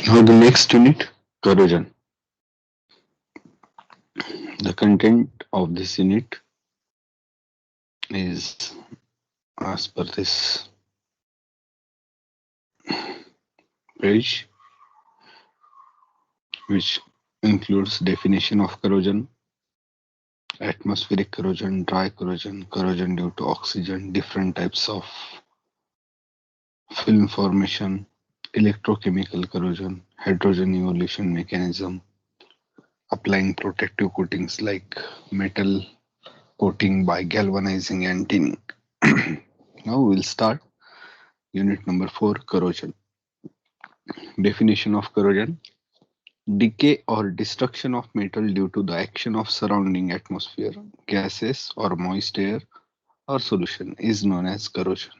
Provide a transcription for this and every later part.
Now the next unit, corrosion. The content of this unit is as per this page, which includes definition of corrosion, atmospheric corrosion, dry corrosion, corrosion due to oxygen, different types of film formation, electrochemical corrosion, hydrogen evolution mechanism, applying protective coatings like metal coating by galvanizing and tinning. Now we'll start unit number 4, corrosion. Definition of corrosion: decay or destruction of metal due to the action of surrounding atmosphere, gases or moist air or solution is known as corrosion.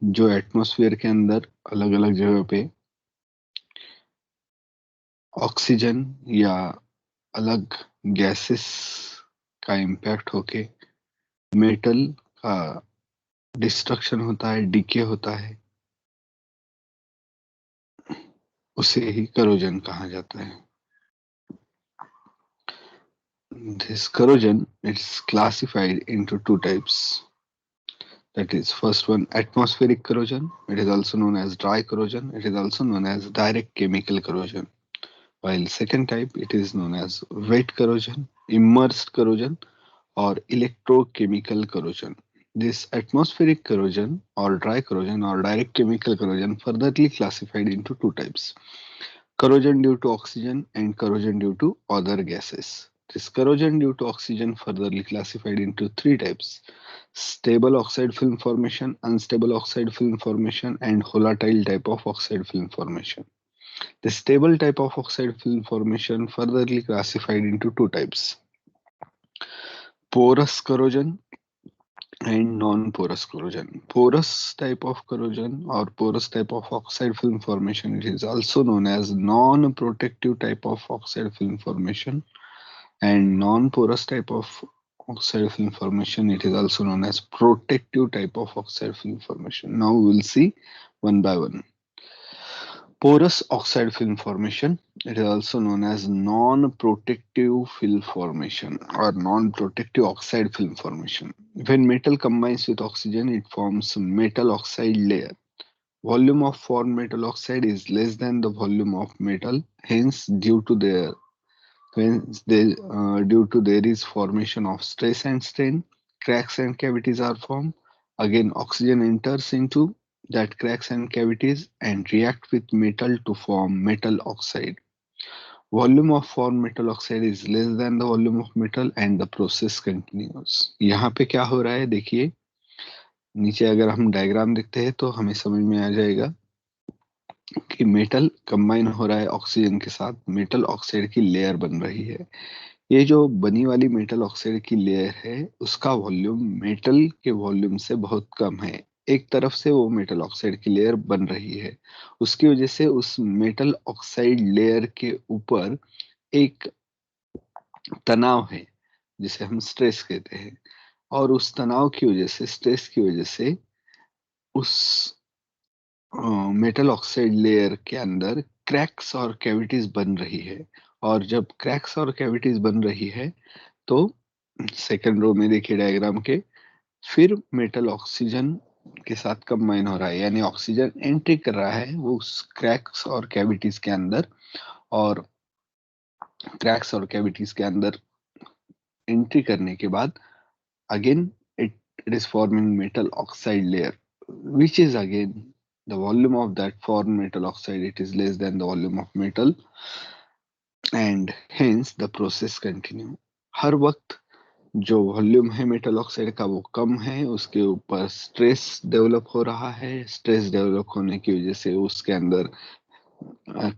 जो atmosphere के अंदर अलग अलग जगह पे oxygen या अलग gases का इम्पैक्ट होके मेटल का डिस्ट्रक्शन होता है, डीके होता है, उसे ही करोजन कहा जाता है. This corrosion is classified into two types. That is, first one, atmospheric corrosion. It is also known as dry corrosion. It is also known as direct chemical corrosion. While second type, it is known as wet corrosion, immersed corrosion, or electrochemical corrosion. This atmospheric corrosion or dry corrosion or direct chemical corrosion furtherly classified into two types: corrosion due to oxygen and corrosion due to other gases. This corrosion due to oxygen furtherly classified into three types: stable oxide film formation, unstable oxide film formation, and volatile type of oxide film formation. The stable type of oxide film formation furtherly classified into two types: porous corrosion and non-porous corrosion. Porous type of corrosion or porous type of oxide film formation, it is also known as non-protective type of oxide film formation, and non-porous type of oxide film formation, it is also known as protective type of oxide film formation. Now we will see one by one. Porous oxide film formation, it is also known as non-protective film formation or non-protective oxide film formation. When metal combines with oxygen, it forms metal oxide layer. Volume of formed metal oxide is less than the volume of metal. Hence, due to there is formation of stress and strain, cracks and cavities are formed. Again, oxygen enters into that cracks and cavities and react with metal to form metal oxide. Volume of formed metal oxide is less than the volume of metal and the process continues. यहाँ पे क्या हो रहा है देखिए, नीचे अगर हम डायग्राम देखते हैं तो हमें समझ में आ जाएगा कि मेटल कंबाइन हो रहा है ऑक्सीजन के साथ, मेटल ऑक्साइड की लेयर बन रही है. ये जो बनी वाली मेटल ऑक्साइड की लेयर है उसका वॉल्यूम मेटल के वॉल्यूम से बहुत कम है. एक तरफ से वो मेटल ऑक्साइड की लेयर बन रही है, उसकी वजह से उस मेटल ऑक्साइड लेयर के ऊपर एक तनाव है जिसे हम स्ट्रेस कहते हैं, और उस तनाव की वजह से, स्ट्रेस की वजह से उस मेटल ऑक्साइड लेयर के अंदर क्रैक्स और कैविटीज बन रही है. और जब क्रैक्स और कैविटीज बन रही है तो सेकंड रो में देखिए डायग्राम के, फिर मेटल ऑक्सीजन के साथ कंबाइन हो रहा है, यानी ऑक्सीजन एंट्री कर रहा है वो उस क्रैक्स और कैविटीज के अंदर, और क्रैक्स और कैविटीज के अंदर एंट्री करने के बाद again it is forming metal oxide layer, which is again the volume of that formed metal oxide, it is less than the volume of metal, and hence the process continue. हर वक्त जो volume है metal oxide का वो कम है, उसके ऊपर stress develop हो रहा है. स्ट्रेस डेवलप होने की वजह से उसके अंदर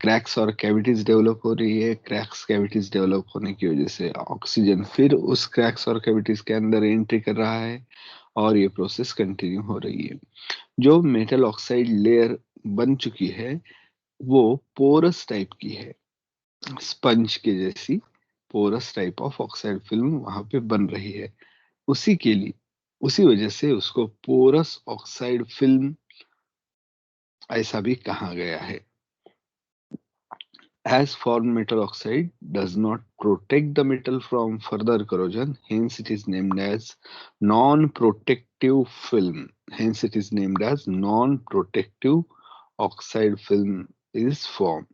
क्रैक्स और कैविटीज डेवलप हो रही है. क्रैक्स कैविटीज डेवलप होने की वजह से ऑक्सीजन फिर उस क्रैक्स और कैविटीज के अंदर एंट्री कर रहा है और ये प्रोसेस कंटिन्यू हो रही है. जो मेटल ऑक्साइड लेयर बन चुकी है वो पोरस टाइप की है, स्पंज के जैसी porous type of oxide film वहां पे बन रही है. उसी के लिए, उसी वजह से उसको पोरस ऑक्साइड फिल्म ऐसा भी कहा गया है। As formed metal oxide does not protect the metal from further corrosion, hence it is named as non-protective film. Hence it is named as non-protective oxide film is formed.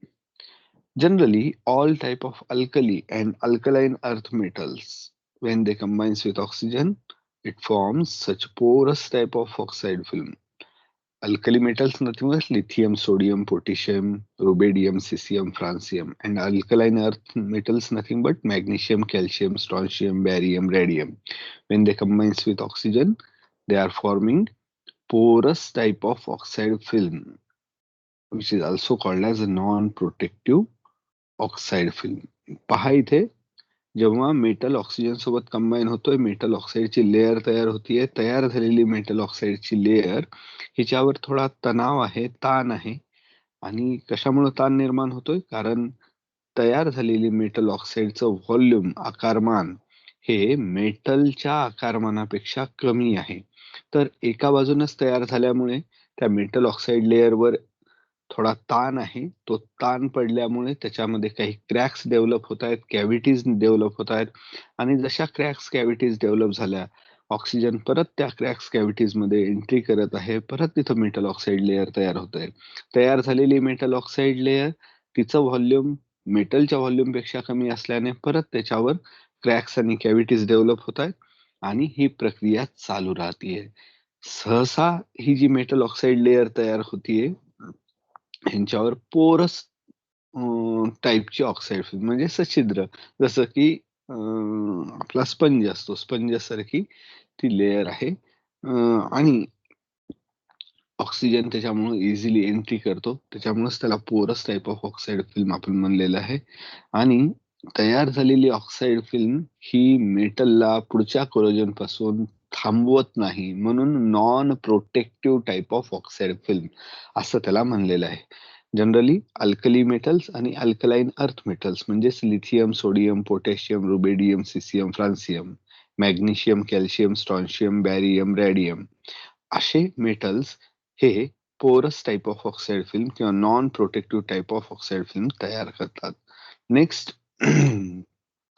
Generally, all type of alkali and alkaline earth metals, when they combines with oxygen, it forms such porous type of oxide film. Alkali metals nothing but lithium, sodium, potassium, rubidium, cesium, francium, and alkaline earth metals nothing but magnesium, calcium, strontium, barium, radium. When they combines with oxygen, they are forming porous type of oxide film, which is also called as a non-protective oxide film. पहा इथे जेव्हा metal oxygen सोबत combine होतोय, metal ऑक्साईडची layer तयार होतीये. तयार झालेली metal ऑक्साईडची layer हिच्यावर थोडा तणाव आहे, ताण आहे. आणि कशामुळे ताण निर्माण होतोय? कारण तयार झालेली मेटल ऑक्साईडचं व्हॉल्यूम, आकारमान हे मेटलच्या आकारमानापेक्षा कमी आहे. तर एका बाजूनच तयार झाल्यामुळे त्या मेटल ऑक्साईड लेयरवर थोडा ताण आहे. तो ताण पडल्यामुळे त्याच्यामध्ये काही क्रॅक्स डेव्हलप होत आहेत, कॅव्हिटीज डेव्हलप होत आहेत. आणि जशा क्रॅक्स, कॅव्हिटीज डेव्हलप झाल्या, ऑक्सिजन परत त्या क्रॅक्स, कॅव्हिटीज मध्ये एंट्री करत आहे. परत तिथं मेटल ऑक्साईड लेयर तयार होत आहे. तयार झालेली मेटल ऑक्साईड लेयर, तिचं व्हॉल्यूम मेटलच्या व्हॉल्यूम पेक्षा कमी असल्याने परत त्याच्यावर क्रॅक्स आणि कॅव्हिटीज डेव्हलप होत आहेत आणि ही प्रक्रिया चालू राहतीये. सहसा ही जी मेटल ऑक्साईड लेयर तयार होतीये, ह्यांच्यावर पोरस टाईपची ऑक्साईड फिल्म म्हणजे सछिद्र, जसं की आपला स्पंज असतो, स्पंज सारखी ती लेयर आहे. आणि ऑक्सिजन त्याच्यामुळे इझिली एंट्री करतो, त्याच्यामुळेच त्याला porous type of oxide film आपण म्हणलेलं आहे. आणि तयार झालेली ऑक्साईड फिल्म ही मेटलला पुढच्या कोरोजन पासून थांबवत नाही, म्हणून non protective type of oxide film असं त्याला म्हणलेलं आहे. जनरली अल्कली मेटल्स आणि अल्कलाइन अर्थ मेटल्स म्हणजेच lithium, sodium, potassium, rubidium, caesium, francium, magnesium, calcium, strontium, barium, radium असे मेटल्स हे porous type of oxide film किंवा non protective type of oxide film तयार करतात. Next,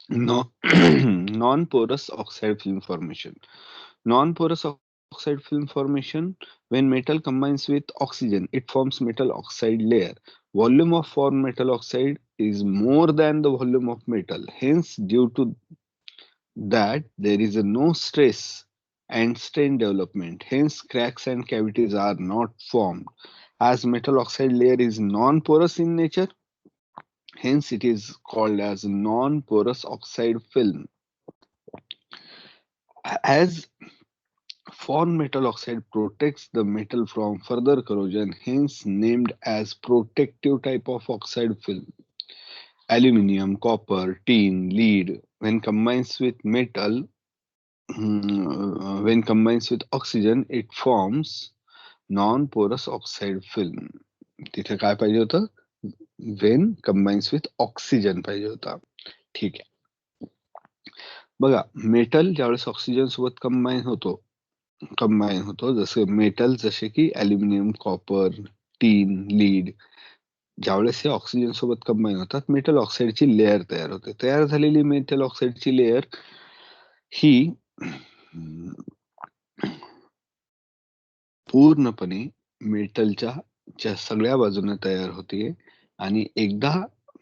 non porous oxide film formation. Non-porous oxide film formation: when metal combines with oxygen, it forms metal oxide layer. Volume of formed metal oxide is more than the volume of metal. Hence, due to that, there is no stress and strain development. Hence, cracks and cavities are not formed. As metal oxide layer is non-porous in nature, hence it is called as non-porous oxide film. As formed metal oxide protects the metal from further corrosion, hence named as protective type of oxide film. Aluminium, copper, tin, lead, when combines with metal, when combines with oxygen, it forms non-porous oxide film. तिथे काय पाहिजे होतं? When combines with oxygen पाहिजे होता. ठीक आहे. बघा, metal ज्यावेळेस ऑक्सिजन सोबत कंबाईन होतो, जसे मेटल जसे की ॲल्युमिनियम, कॉपर, टीन, लीड, ज्यावेळेस हे ऑक्सिजन सोबत कंबाईन होतात, मेटल ऑक्साईडची लेयर तयार होते. तयार झालेली मेटल ऑक्साईडची लेयर ही पूर्णपणे मेटलच्या सगळ्या बाजूने तयार होते. आणि एकदा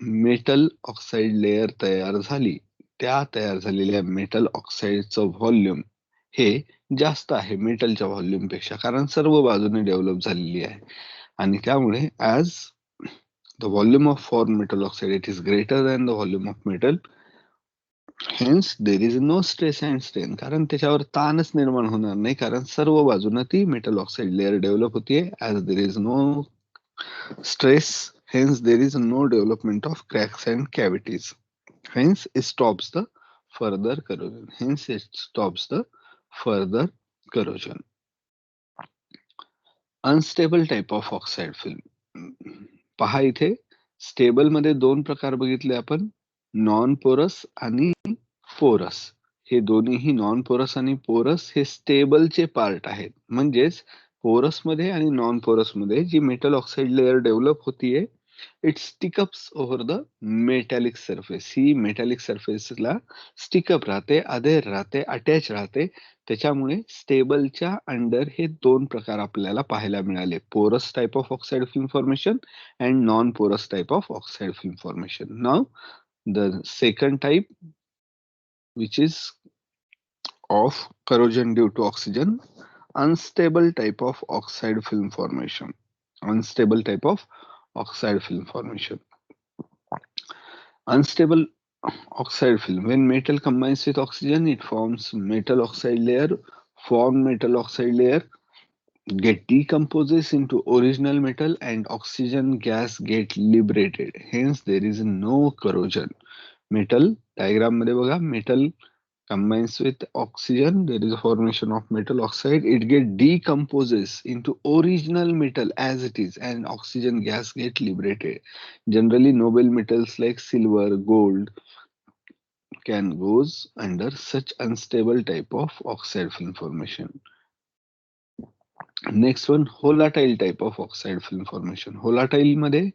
मेटल ऑक्साईड लेयर तयार झाली, त्या तयार झालेल्या मेटल ऑक्साईडचं व्हॉल्यूम हे जास्त आहे मेटलच्या व्हॉल्यूम पेक्षा, कारण सर्व बाजूने डेव्हलप झालेली आहे. आणि त्यामुळे as the volume of form metal oxide it is greater than the volume of metal, hence there is no stress and strain, कारण त्याच्यावर ताणच निर्माण होणार नाही, कारण सर्व बाजूने ती मेटल ऑक्साईड लेयर डेव्हलप होतीये. As there is no stress, hence there is no development of cracks and cavities. Hence, it stops the further corrosion. Hence, it stops the further corrosion. Unstable type of oxide film. पहा इथे stable मध्ये दोन प्रकार बघितले आपण, non porous आणि porous. हे दोन्हीही नॉन पोरस आणि पोरस हे स्टेबलचे पार्ट आहेत. म्हणजेच पोरस मध्ये आणि नॉन पोरस मध्ये जी मेटल ऑक्साईड लेयर डेव्हलप होतीये, it stick ups over the metallic surface. ही मेटॅलिक सरफेसला स्टिकअप राहते, अधेर राहते, अटॅच राहते. त्याच्यामुळे स्टेबलच्या अंडर हे दोन प्रकार आपल्याला पाहायला मिळाले, porous type of oxide film formation and non porous type of oxide film formation. Now the second type, which is of corrosion due to oxygen, unstable type of oxide film formation. Unstable type of oxide film formation. Unstable oxide film. When metal combines with oxygen, it forms metal oxide layer. Formed metal oxide layer get decomposes into original metal and oxygen gas get liberated. Hence, there is no corrosion. Metal diagram मध्ये बघा, metal combines with oxygen, there is a formation of metal oxide. It get decomposes into original metal as it is, and oxygen gas get liberated. Generally, noble metals like silver, gold can goes under such unstable type of oxide film formation. Next one, volatile type of oxide film formation. Volatile मध्ये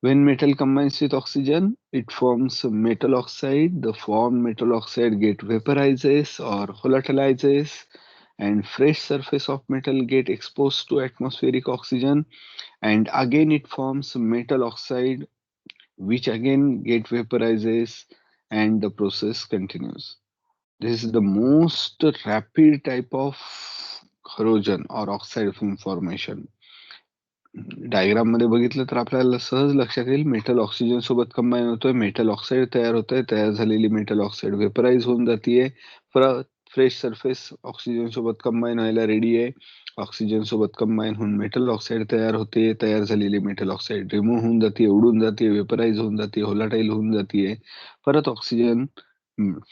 when metal combines with oxygen, it forms metal oxide. The formed metal oxide get vaporizes or volatilizes, and fresh surface of metal get exposed to atmospheric oxygen, and again it forms metal oxide, which again get vaporizes, and the process continues. This is the most rapid type of corrosion or oxide film formation. Diagram मध्ये बघितलं तर आपल्याला सहज लक्षात येईल, metal oxygen सोबत combine होतोय, metal oxide तयार होतोय, तयार झालेली मेटल ऑक्साईड वेपराईज होऊन जातीये, फ्रेश सरफेस ऑक्सिजन सोबत कंबाईन व्हायला रेडी आहे, ऑक्सिजन सोबत कंबाईन होऊन मेटल ऑक्साईड तयार होते, तयार झालेली मेटल ऑक्साईड रिमूव्ह होऊन जाते, उडून जाते, वेपराईज होऊन जाते, होलाटाईल होऊन जाते, परत ऑक्सिजन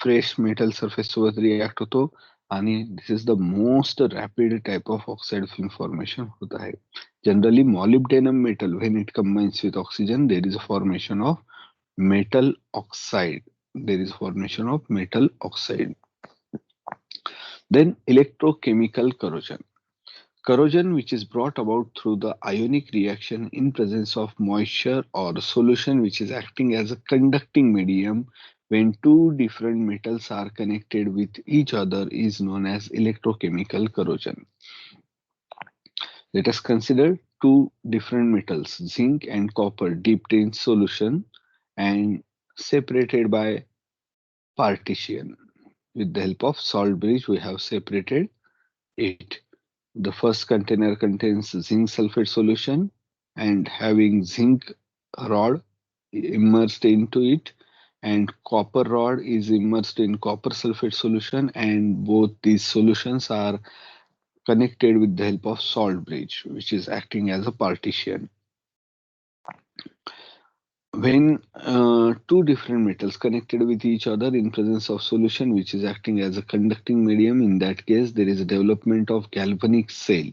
फ्रेश मेटल सरफेस सोबत रिॲक्ट होतो आणि this is the most rapid type of oxide film formation होत आहे. Generally, molybdenum metal, when it combines with oxygen, there is a formation of metal oxide. There is formation of metal oxide. Then electrochemical corrosion. Corrosion which is brought about through the ionic reaction in presence of moisture or solution which is acting as a conducting medium when two different metals are connected with each other is known as electrochemical corrosion. Let us consider two different metals, zinc and copper, dipped in solution and separated by partition. With the help of salt bridge, we have separated it. The first container contains zinc sulfate solution and having zinc rod immersed into it, and copper rod is immersed in copper sulfate solution, and both these solutions are connected with the help of salt bridge, which is acting as a partition. When two different metals connected with each other in presence of solution which is acting as a conducting medium, in that case there is a development of galvanic cell.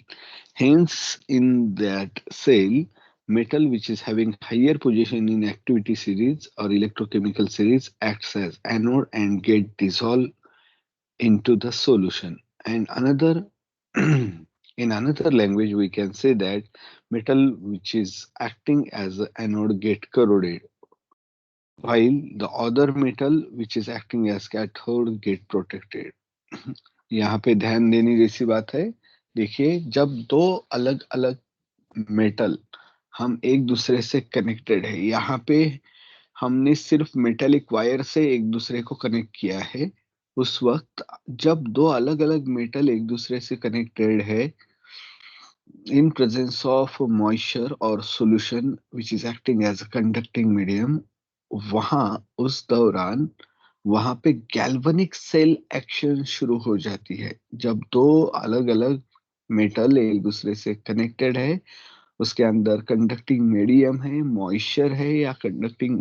Hence, in that cell, metal which is having higher position in activity series or electrochemical series acts as anode and get dissolved into the solution. And another in another language we can say that metal which is acting as an anode get corroded, while the other metal which is acting as cathode get protected. यहाँ पे ध्यान देने जैसी बात है, देखिए जब दो अलग अलग मेटल हम एक दूसरे से कनेक्टेड है, यहाँ पे हमने सिर्फ मेटेलिक वायर से एक दूसरे को कनेक्ट किया है, उस वक्त जब दो अलग अलग मेटल एक दूसरे से कनेक्टेड है in presence of moisture or solution which is acting as a conducting medium, वहां उस दौरान वहां पे गैल्वेनिक सेल एक्शन शुरू हो जाती है. जब दो अलग अलग मेटल एक दूसरे से कनेक्टेड है, उसके अंदर कंडक्टिंग मीडियम है, मॉइस्चर है या conducting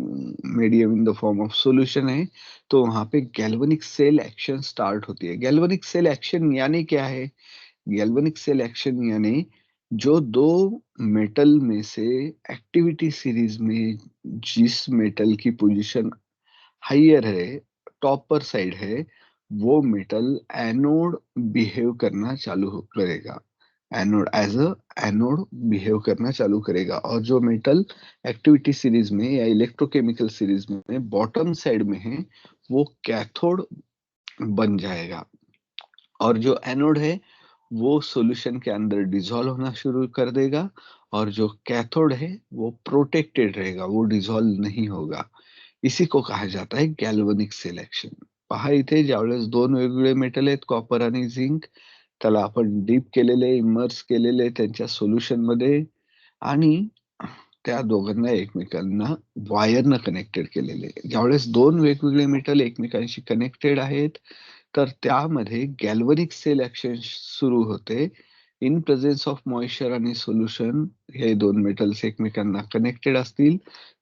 medium in the form of solution है, तो वहां पे गैल्वेनिक सेल एक्शन स्टार्ट होती है. गैल्वेनिक सेल एक्शन यानी क्या है? गैल्वेनिक सेल एक्शन यानी जो दो मेटल में से एक्टिविटी सीरीज में जिस मेटल की पोजीशन हाइयर है, टॉपर साइड है, वो मेटल एनोड बिहेव करना चालू करेगा. Anode as a anode behave करना चालू करेगा, और जो मेटल एक्टिविटी सीरीज में या इलेक्ट्रोकेमिकल सीरीज में बॉटम साइड में है वो कैथोड बन जाएगा, और जो एनोड है वो सॉल्यूशन के अंदर डिसॉल्व होना शुरू कर देगा, और जो कैथोड है वो प्रोटेक्टेड रहेगा, वो डिसॉल्व नहीं होगा. इसी को कहा जाता आहे गॅल्व्हनिक सिलेक्शन. पहा इथे ज्यावेळेस दोन वेगवेगळे मेटल आहेत, कॉपर आणि झिंक, त्याला आपण डीप केलेले, इमर्स केलेले त्यांच्या सोल्युशन मध्ये, आणि त्या दोघांना एकमेकांना वायरनं कनेक्टेड केलेले. ज्यावेळेस दोन वेगवेगळे मेटल एकमेकांशी कनेक्टेड आहेत, तर त्यामध्ये गॅल्व्हनिक सेल ऍक्शन सुरू होते. इन प्रेझेन्स ऑफ मॉइश्चर आणि सोल्युशन, हे दोन मेटल्स एकमेकांना कनेक्टेड असतील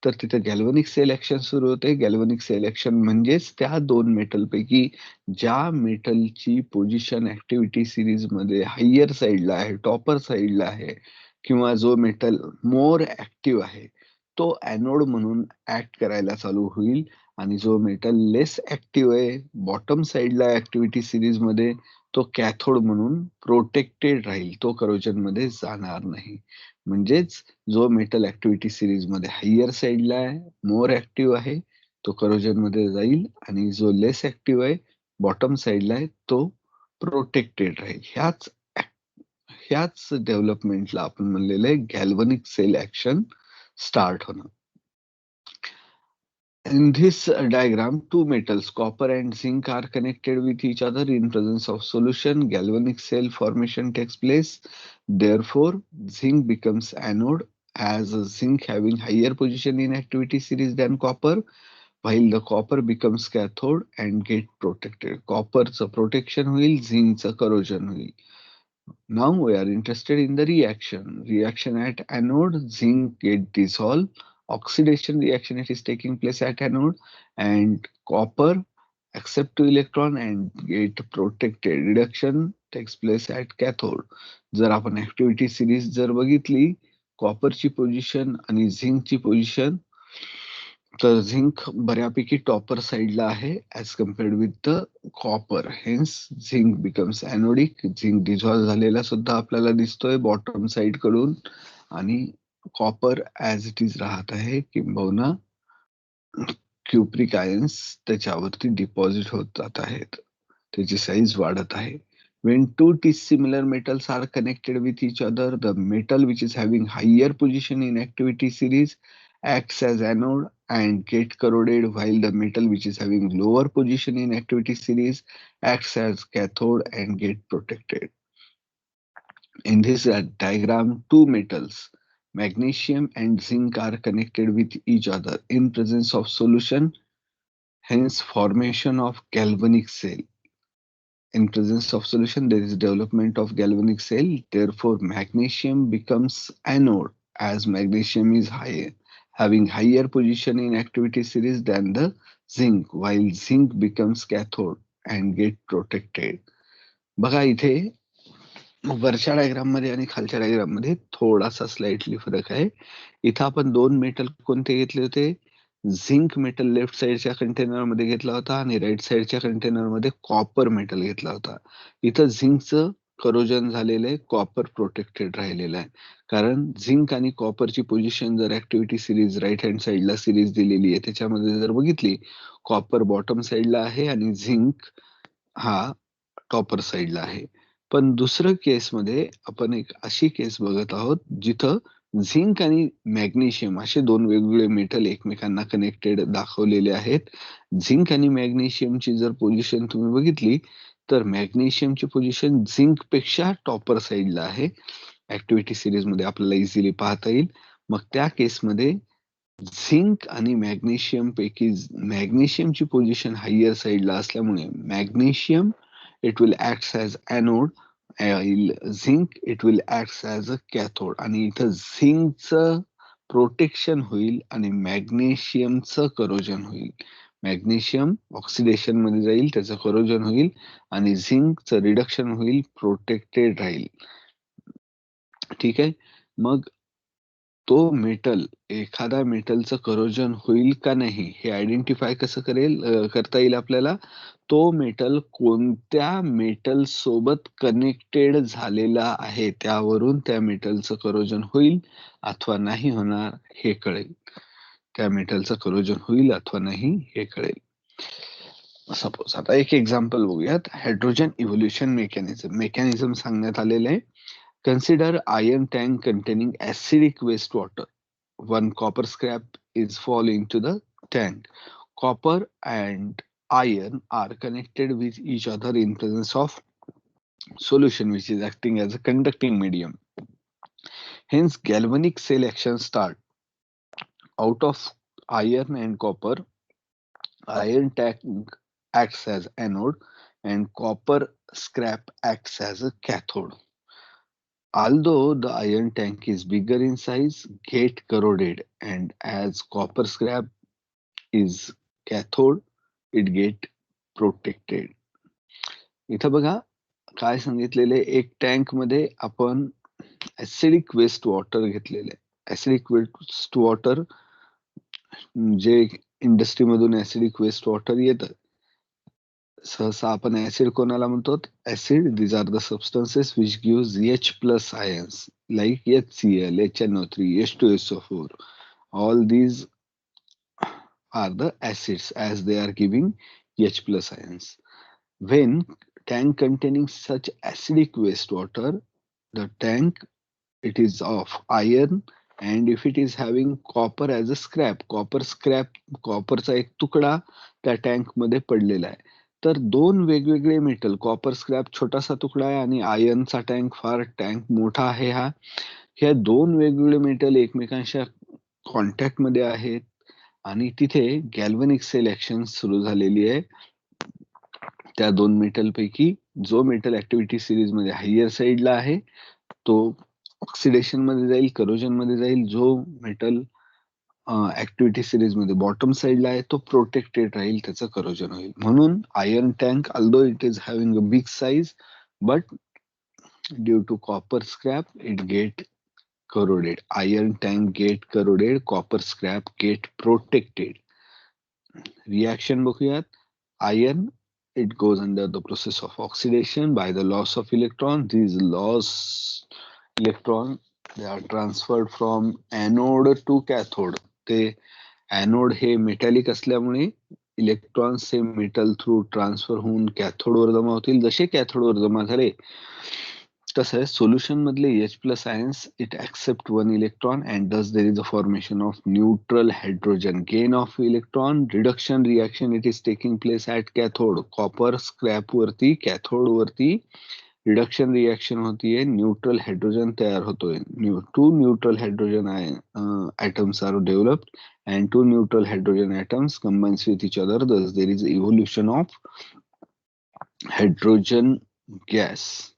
तर तिथे गॅल्व्हनिक सेल ऍक्शन सुरू होते. गॅल्व्हनिक सेल ऍक्शन म्हणजेच त्या दोन मेटल पैकी ज्या मेटलची पोझिशन ऍक्टिव्हिटी सिरीज मध्ये हायर साईडला आहे, टॉपर साईडला आहे, किंवा जो मेटल मोर ऍक्टिव्ह आहे तो एनोड म्हणून ऍक्ट करायला चालू होईल, आणि जो मेटल लेस ऍक्टिव्ह आहे बॉटम साईडला ऍक्टिव्हिटी सिरीज मध्ये तो कॅथोड म्हणून प्रोटेक्टेड राहील, तो करोजन मध्ये जाणार नाही. म्हणजेच जो मेटल ऍक्टिव्हिटी सिरीज मध्ये हायर साईडला आहे, मोर ऍक्टिव्ह आहे, तो करोजन मध्ये जाईल, आणि जो लेस ऍक्टिव्ह आहे बॉटम साईडला आहे तो प्रोटेक्टेड राहील. ह्याच डेव्हलपमेंटला आपण म्हणलेलं आहे गॅल्व्हनिक सेल ऍक्शन स्टार्ट होणं. In this diagram, two metals, copper and zinc, are connected with each other in presence of solution. Galvanic cell formation takes place. Therefore, zinc becomes anode, as zinc having higher position in activity series than copper, while the copper becomes cathode and get protected. Copper's protection होईल, zinc's corrosion होईल. Now we are interested in the reaction. Reaction at anode, zinc get dissolved. Oxidation reaction it is taking place at anode, and copper accept to electron and get protected. Reduction takes place at cathode. जर आपण activity series जर बघितली, कॉपरची position आणि झिंकची position, तर zinc बऱ्यापैकी topper साईडला आहे as compared with the copper. Hence zinc becomes anodic. Zinc dissolve झालेला सुद्धा आपल्याला दिसतोय बॉटम साइड कडून, आणि कॉपर ऍज इट इज राहत आहे, किंबहुना क्युप्रिक आयन्स त्याच्यावरती डिपॉझिट होत जात आहेत, त्याची साईज वाढत आहे. When two dissimilar metals are connected with each other, the metal which is having higher position in activity series acts as anode and get corroded, while the metal which is having lower position in activity series acts as cathode and get protected. In this diagram, two metals, magnesium and zinc, are connected with each other in presence of solution, hence formation of galvanic cell. In presence of solution, there is development of galvanic cell. Therefore, magnesium becomes anode, as magnesium is higher, having higher position in activity series than the zinc, while zinc becomes cathode and get protected. बघा इथे वरच्या diagram मध्ये आणि खालच्या diagram मध्ये थोडासा slightly फरक आहे. इथं आपण दोन मेटल कोणते घेतले होते, झिंक मेटल लेफ्ट साइडच्या कंटेनर मध्ये घेतला होता आणि राईट साइडच्या कंटेनर मध्ये कॉपर मेटल घेतला होता. इथं झिंकचं करोजन झालेलं आहे, कॉपर प्रोटेक्टेड राहिलेलं आहे. कारण झिंक आणि कॉपरची पोझिशन जर ऍक्टिव्हिटी सिरीज राईट हँड साइडला सिरीज दिलेली आहे त्याच्यामध्ये जर बघितली, कॉपर बॉटम साइडला आहे आणि झिंक हा टॉपर साइडला आहे. पण दुसरं केसमध्ये आपण एक अशी केस बघत आहोत जिथं झिंक आणि मॅग्नेशियम असे दोन वेगवेगळे मेटल एकमेकांना कनेक्टेड दाखवलेले आहेत. झिंक आणि मॅग्नेशियमची जर पोझिशन तुम्ही बघितली तर मॅग्नेशियमची पोझिशन झिंक पेक्षा टॉपर साइडला आहे. ऍक्टिव्हिटी सिरीज मध्ये आपल्याला इझिली पाहता येईल. मग त्या केसमध्ये झिंक आणि मॅग्नेशियम पैकी मॅग्नेशियमची पोझिशन हायर साइडला असल्यामुळे magnesium it will acts as anode, zinc it will act as a cathode. आणि इथं झिंकचं प्रोटेक्शन होईल आणि मॅग्नेशियमचं करोजन होईल. मॅग्नेशियम ऑक्सिडेशन मध्ये जाईल, त्याचं करोजन होईल, आणि झिंकचं रिडक्शन होईल, प्रोटेक्टेड राहील. ठीक आहे. मग तो मेटल, एखादा मेटलचं करोजन होईल का नाही हे आयडेंटिफाय कसं करता येईल आपल्याला? तो मेटल कोणत्या मेटल सोबत कनेक्टेड झालेला आहे, त्यावरून त्या मेटलचं करोजन होईल अथवा नाही होणार हे कळेल. त्या मेटलचं करोजन होईल अथवा नाही हे कळेल. सपोज आता एक एक्झाम्पल बघूयात. हायड्रोजन इव्होल्युशन मेकॅनिझम सांगण्यात आलेलं आहे. Consider iron tank containing acidic waste water. One copper scrap is fall into the tank. Copper and iron are connected with each other in presence of solution which is acting as a conducting medium. Hence, galvanic cell action start. Out of iron and copper, iron tank acts as anode and copper scrap acts as a cathode. Although the iron tank is bigger in size, get corroded, and as copper scrap is cathode, it get protected. इथं बघा काय सांगितलेले, एक tank मध्ये आपण acidic waste water घेतलेले. Acidic waste water जे इंडस्ट्रीमधून acidic waste water येतं, सहसा आपण ऍसिड कोणाला म्हणतो? Acid, these are the substances which gives H plus ions like HCl, HNO3, H2SO4. All these are the acids as they are giving H plus ions. When tank containing such acidic wastewater, the tank, it is of iron, and if it is having copper as a scrap, कॉपरचा एक तुकडा त्या tank मध्ये पडलेला आहे. तर दोन वेगवेगळे metal, copper scrap छोटासा तुकडा आहे आणि आयर्नचा टँक मोठा आहे. ह्या दोन वेगवेगळे मेटल एकमेकांच्या कॉन्टॅक्ट मध्ये आहेत आणि तिथे गॅल्व्हॅनिक सेल ऍक्शन सुरू झालेली आहे. त्या दोन मेटल पैकी जो मेटल ऍक्टिव्हिटी सिरीज मध्ये हायर साइडला आहे तो ऑक्सिडेशन मध्ये जाईल, करोजन मध्ये जाईल. जो मेटल ऍक्टिव्हिटी सिरीज मध्ये बॉटम साइडला आहे तो प्रोटेक्टेड राहील, त्याचं करोजन होईल. म्हणून iron tank, although it is having a big size, but due to copper scrap it get corroded. Iron tank get corroded, copper scrap get protected. Reaction बघूयात. Iron, it goes under the process of oxidation by the loss of electron. These lost electron, they are transferred from anode to cathode. ते anode हे metallic असल्यामुळे electrons हे metal through transfer होऊन cathode वर जमा होतील. जसे cathode वर जमा झाले तसं solution मधले H plus ions, it accept one electron and thus there is a formation of neutral hydrogen. Gain of electron, reduction reaction, it is taking place at cathode. Copper scrap वरती, cathode वरती reduction reaction होती है, neutral hydrogen तैयार होते हैं. Two neutral hydrogen atoms are developed and two neutral hydrogen atoms combines with each other. Thus there is evolution of hydrogen gas.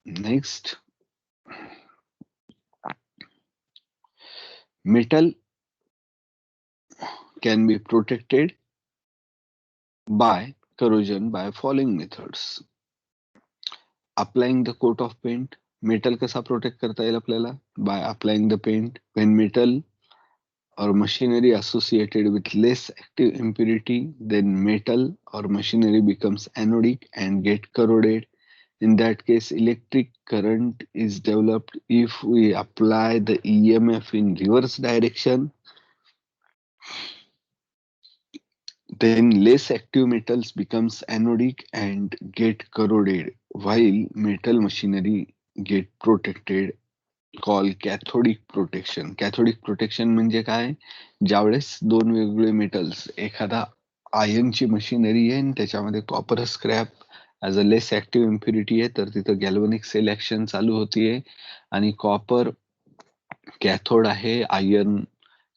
Next, metal can be protected by corrosion by following methods. Applying the coat of paint. Metal कसा protect करता येईल आपल्याला? By applying the paint. When metal or machinery associated with less active impurity, then metal or machinery becomes anodic and get corroded. In that case, electric current is developed. If we apply the EMF in reverse direction, then less active metals becomes anodic and get corroded, while metal machinery get protected, called cathodic protection. Cathodic protection म्हणजे काय? ज्यावेळेस दोन वेगवेगळे metals, एखादा आयर्नची machinery आहे आणि त्याच्यामध्ये copper scrap as a less active impurity आहे, तर तिथं गॅल्व्हॅनिक सेल ऍक्शन चालू होतीये आणि कॉपर कॅथोड आहे, आयर्न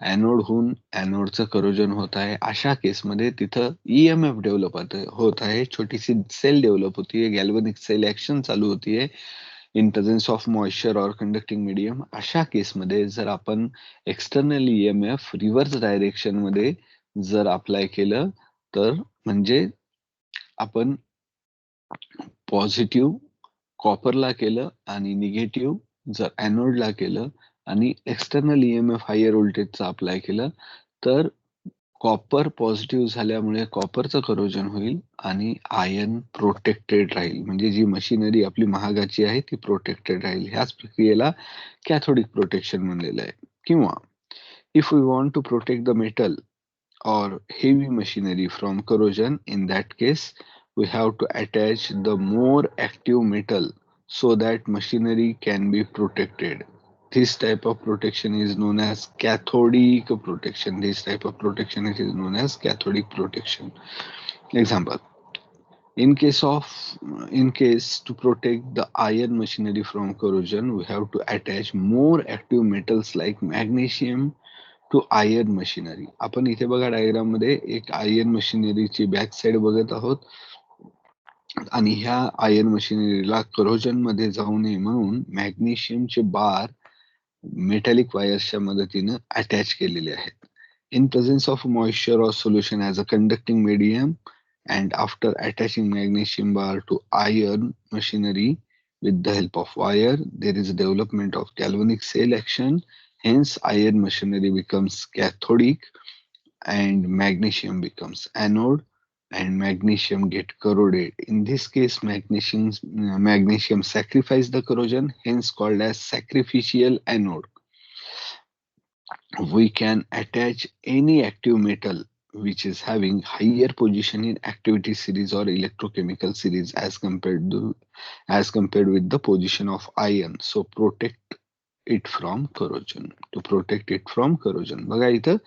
एनोड होऊन एनोडचं करोजन होत आहे. अशा केसमध्ये तिथं ईएमएफ डेव्हलप होत आहे, छोटीशी सेल डेव्हलप होतीये, गॅल्व्हॅनिक सेल ऍक्शन चालू होतीये in presence of moisture or conducting medium. अशा केसमध्ये जर आपण एक्सटर्नल ईएमएफ रिव्हर्स डायरेक्शन मध्ये जर अप्लाय केलं तर म्हणजे आपण पॉझिटिव्ह कॉपरला केलं आणि निगेटिव्ह जर एनोडला केलं आणि एक्सटर्नल ईएमएफ हायर व्होल्टेजचा अप्लाय केलं तर कॉपर पॉझिटिव्ह झाल्यामुळे कॉपरचं करोजन होईल आणि आयर्न प्रोटेक्टेड राहील. म्हणजे जी मशिनरी आपली महागाची आहे ती प्रोटेक्टेड राहील. ह्याच प्रक्रियेला कॅथोडिक प्रोटेक्शन म्हणलेलं आहे. किंवा if we want to protect the metal or heavy machinery from corrosion, in that case we have to attach the more active metal so that machinery can be protected. This type of protection is known as cathodic protection. This type of protection it is known as cathodic protection. Example: in case to protect the iron machinery from corrosion, we have to attach more active metals like magnesium to iron machinery. आपण इथे बघा diagram मध्ये एक iron मशिनरीची back side बघत आहोत आणि ह्या iron मशिनरीला corrosion मध्ये जाऊ नये म्हणून मॅग्नेशियमचे बार मेटॅलिक वायर्सच्या मदतीने अटॅच केलेले आहेत. In presence of moisture or solution as a conducting medium and after attaching magnesium bar to iron machinery with the help of wire, there is a development of galvanic cell action. Hence, iron machinery becomes cathodic and magnesium becomes anode and magnesium get corroded. In this case, magnesium sacrifice the corrosion, hence called as sacrificial anode. We can attach any active metal which is having higher position in activity series or electrochemical series as compared with the position of iron. So protect it from corrosion. To protect it from corrosion. बघा इथं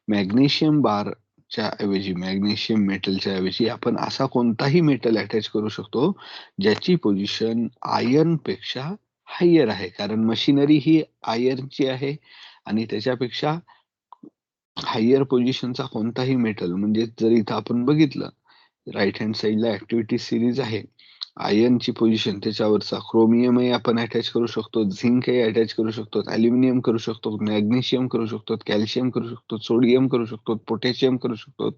magnesium बारच्या ऐवजी magnesium मेटलच्या ऐवजी आपण असा कोणताही metal attach करू शकतो ज्याची पोझिशन आयर्न पेक्षा हायर आहे. कारण मशिनरी ही आयर्नची आहे आणि त्याच्यापेक्षा हायर पोझिशनचा कोणताही मेटल म्हणजे जर इथं आपण बघितलं राईट हँड साइडला ऍक्टिव्हिटी सिरीज आहे. आयर्नची पोझिशन त्याच्यावरचा क्रोमियमही आपण अटॅच करू शकतो, झिंकही अटॅच करू शकतो, अल्युमिनियम करू शकतो, मॅग्नेशियम करू शकतो, कॅल्शियम करू शकतो, सोडियम करू शकतो, पोटॅशियम करू शकतो,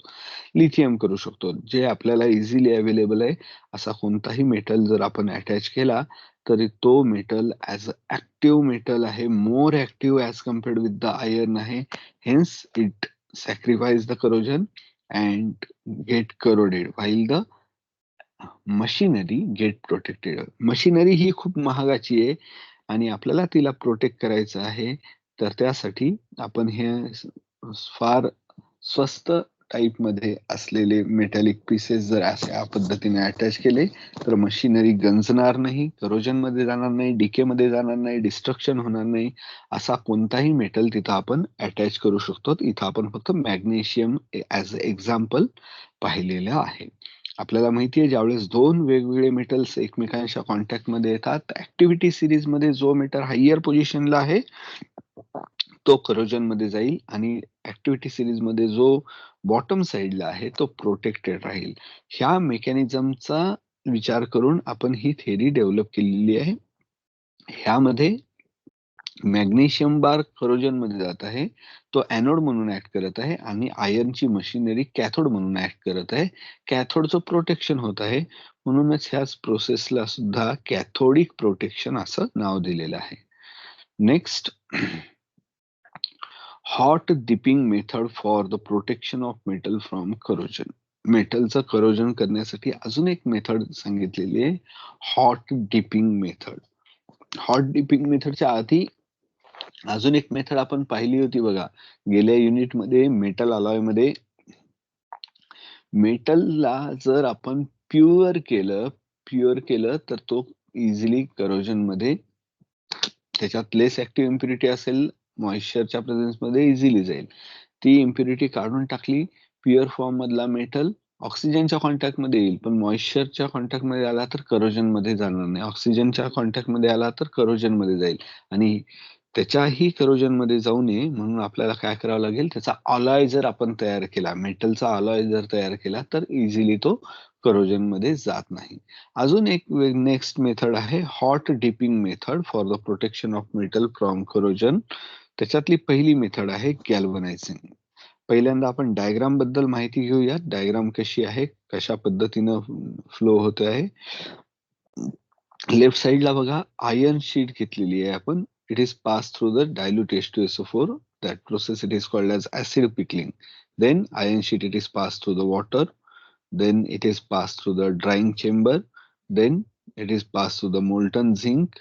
लिथियम करू शकतो. जे आपल्याला इझिली अवेलेबल आहे असा कोणताही मेटल जर आपण अटॅच केला तरी तो metal as a active metal आहे, more active as compared with the iron आहे. Hence it sacrifice the corrosion and get corroded while the machinery get protected. Machinery ही खूप महागाची आहे आणि आपल्याला तिला प्रोटेक्ट करायचं आहे तर त्यासाठी आपण हे फार स्वस्त टाईप मध्ये असलेले मेटॅलिक पीसेस जर अशा पद्धतीने अटॅच केले तर मशिनरी गंजणार नाही, करोजन मध्ये जाणार नाही, डीके मध्ये जाणार नाही, डिस्ट्रक्शन होणार नाही. असा कोणताही मेटल तिथं आपण अटॅच करू शकतो. इथं आपण फक्त मॅग्नेशियम ॲज अ एक्झाम्पल पाहिलेलं आहे. आपल्याला माहिती आहे ज्यावेळेस दोन वेगवेगळे मेटल्स एकमेकांच्या कॉन्टॅक्ट मध्ये येतात ऍक्टिव्हिटी सिरीज मध्ये जो मेटल हायर पोझिशनला आहे तो करोजन मध्ये जाईल आणि ऍक्टिव्हिटी सिरीज मध्ये जो बॉटम साइडला आहे तो प्रोटेक्टेड राहील. ह्या मेकॅनिझमचा विचार करून आपण ही थेरी डेव्हलप केलेली आहे. ह्यामध्ये मॅग्नेशियम बार करोजन मध्ये जात आहे, तो एनोड म्हणून ऍक्ट करत आहे आणि आयर्नची मशिनरी कॅथोड म्हणून ऍक्ट करत आहे. कॅथोडचं प्रोटेक्शन होत आहे म्हणूनच ह्याच प्रोसेसला सुद्धा कॅथोडिक प्रोटेक्शन असं नाव दिलेलं आहे. Next, hot dipping method for the protection of metal from corrosion. मेटलचं करोजन करण्यासाठी अजून एक मेथड सांगितलेली आहे, hot dipping method. Hot dipping मेथडच्या आधी अजून एक मेथड आपण पाहिली होती बघा गेल्या युनिट मध्ये. मेटल अलॉय मध्ये मेटलला जर आपण प्युअर केलं तर तो इझिली करोजन मध्ये त्याच्यात लेस ऍक्टिव्ह इम्प्युरिटी असेल, मॉइश्चरच्या प्रेझेन्स मध्ये इझिली जाईल. ती इम्प्युरिटी काढून टाकली, प्युअर फॉर्म मधला मेटल ऑक्सिजनच्या कॉन्टॅक्ट मध्ये येईल, पण मॉइश्चरच्या कॉन्टॅक्ट मध्ये आला तर करोजन मध्ये जाणार नाही. ऑक्सिजनच्या कॉन्टॅक्ट मध्ये आला तर करोजन मध्ये जाईल आणि त्याच्याही करोजन मध्ये जाऊ नये म्हणून आपल्याला काय करावं लागेल, त्याचा अलॉय जर आपण तयार केला, मेटलचा अलॉय जर तयार केला तर इझिली तो करोजन मध्ये जात नाही. अजून एक नेक्स्ट मेथड आहे hot dipping method for the protection of metal from corrosion. त्याच्यातली पहिली मेथड आहे गॅल्वनायझिंग. पहिल्यांदा आपण डायग्राम बद्दल माहिती घेऊया. डायग्राम कशी आहे, कशा पद्धतीनं फ्लो होत आहे. लेफ्ट साइडला बघा आयर्न शीट घेतलेली आहे आपण it is passed through the dilute H2SO4. That process it is called as acid pickling. Then iron sheet it is passed through the water. Then it is passed through the drying chamber. Then it is passed through the molten zinc,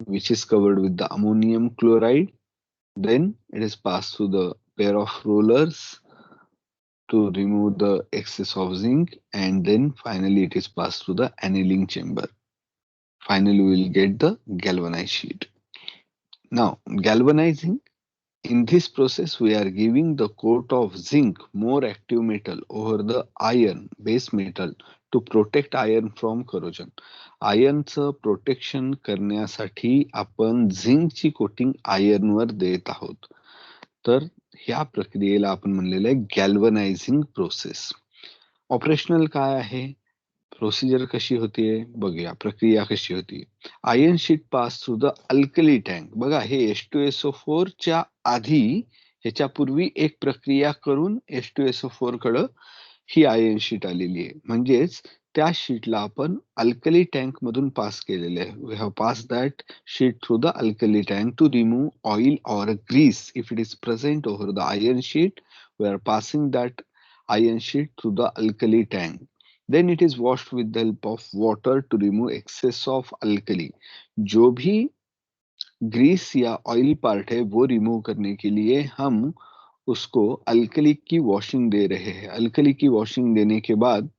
which is covered with the ammonium chloride. Then it is passed through the pair of rollers to remove the excess of zinc, and then finally it is passed through the annealing chamber. Finally, we will get the galvanized sheet. Now, galvanizing, in this process, we are giving the coat of zinc, more active metal, over the iron, base metal, to protect iron from corrosion. आयर्नचं protection करण्यासाठी आपण झिंकची coating आयर्नवर देत आहोत. तर ह्या प्रक्रियेला आपण म्हणलेलं आहे गॅल्वनायझिंग प्रोसेस. ऑपरेशनल काय आहे? प्रोसिजर कशी होतीये बघूया, प्रक्रिया कशी होती. Iron sheet pass through the alkali tank. बघा, हे H2SO4 च्या आधी ह्याच्यापूर्वी एक प्रक्रिया करून H2SO4 कडं ही आयर्न शीट आलेली आहे. म्हणजेच त्या शीटला आपण अल्कली टँक मधून पास केलेले आहे. We have pass that sheet through the alkali tank to remove oil or grease if it is present over the iron sheet. We are passing that iron sheet through the alkali tank. Then it is washed with the help of water to remove excess of alkali. जो भी Greece या oil part है वो remove करने के लिए हम उसको अल्कली की वॉशिंग दे रहे हैं. अल्कली की वॉशिंग देने के बाद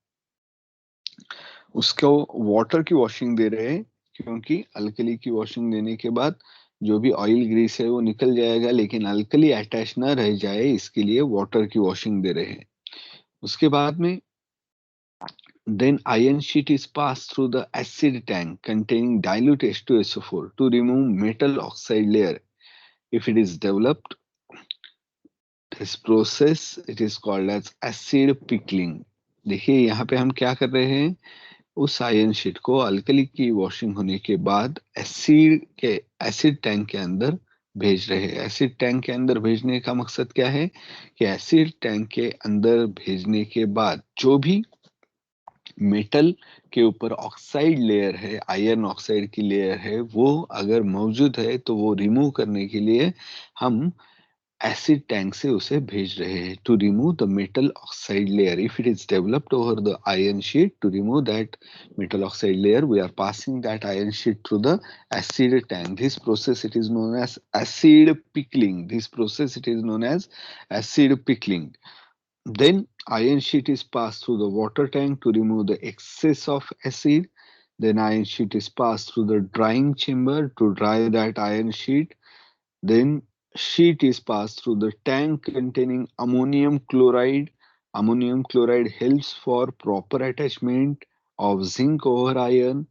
उसको वाटर की वॉशिंग दे रहे हैं, क्योंकि अल्कली की वॉशिंग देने के बाद जो भी ऑयल ग्रीस है वो निकल जाएगा, लेकिन अल्कली अटैच ना रह जाए इसके लिए वाटर की वॉशिंग दे रहे हैं. उसके बाद में then iron sheet is passed through the acid tank containing dilute H2SO4 to remove metal oxide layer. If it is developed, this process it is called as acid pickling. देखिए यहाँ पे हम क्या कर रहे हैं, उस आयरन शीट को अल्कली की वॉशिंग होने के बाद एसिड टैंक के अंदर भेज रहे हैं. एसिड टैंक के अंदर भेजने का मकसद क्या है कि एसिड टैंक के अंदर भेजने के बाद जो भी मेटल के ऊपर ऑक्साइड लेयर है, आयरन ऑक्साइड की लेयर है, वो अगर मौजूद है तो वो रिमूव करने के लिए हम एसिड टैंक से उसे भेज रहे हैं to remove the metal oxide layer. If it is developed over the iron sheet, to remove that metal oxide layer we are passing that iron sheet through the acid tank. This process it is known as acid pickling. This process it is known as acid pickling. Then iron sheet is passed through the water tank to remove the excess of acid. Then iron sheet is passed through the drying chamber to dry that iron sheet. Then sheet is passed through the tank containing ammonium chloride. Ammonium chloride helps for proper attachment of zinc over iron.